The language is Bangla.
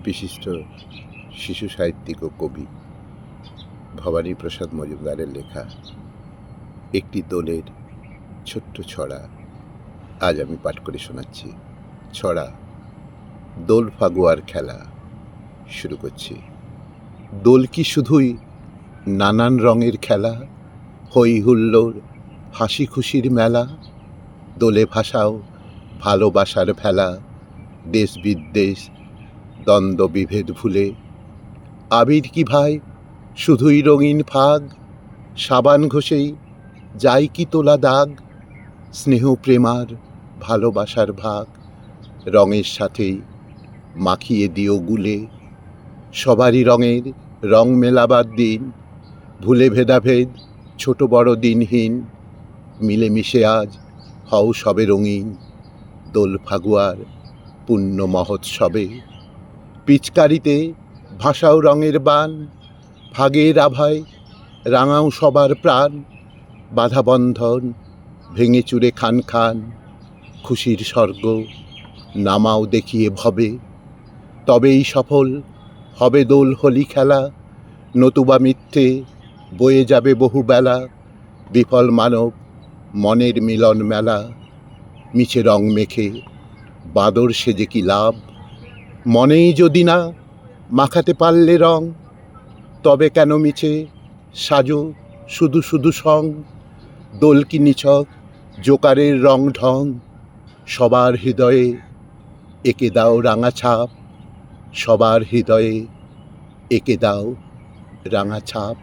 বিশিষ্ট শিশু সাহিত্যিক ও কবি ভবানীপ্রসাদ মজুমদারের লেখা একটি দোলের ছোট্ট ছড়া আজ আমি পাঠ করে শোনাচ্ছি। ছড়া দোল ফাগুয়ার খেলা। শুরু করছি। দোল কি শুধুই নানান রঙের খেলা, হই হুল্লোড়, হাসি খুশির মেলা? দোলে ভাসাও ভালোবাসার ভেলা, দেশ বিদ্বেষ দ্বন্দ্ব বিভেদ ভুলে। আবির কি ভাই শুধুই রঙিন ফাগ, সাবান ঘষেই যাই কি তোলা দাগ? স্নেহ প্রেমার ভালোবাসার ভাগ রঙের সাথেই মাখিয়ে দিও গুলে। সবারই রঙের রং মেলাবার দিন, ভুলে ভেদাভেদ ছোট বড় দিনহীন। মিলেমিশে আজ হও সবে রঙিন, দোল ফাগুয়ার পুণ্য মহোৎসবে। পিচকারিতে ভাসাও রঙের বান, ভাগের আভায় রাঙাও সবার প্রাণ। বাধা বন্ধন ভেঙে চুরে খান খান, খুশির স্বর্গ নামাও দেখিয়ে ভবে। তবেই সফল হবে দোল হোলি খেলা, নতুবা মিথ্যে বয়ে যাবে বহু বেলা। বিফল মানব মনের মিলন মেলা, মিছে রং মেখে বাদর সেজে কি লাভ? মনেই যদি না মাখাতে পারলে রং, তবে কেন মিছে সাজো শুধু শুধু সং? দোল কি নিছক জোকারের রং ঢং, সবার হৃদয়ে এঁকে দাও রাঙা ছাপ। সবার হৃদয়ে এঁকে দাও রাঙা ছাপ।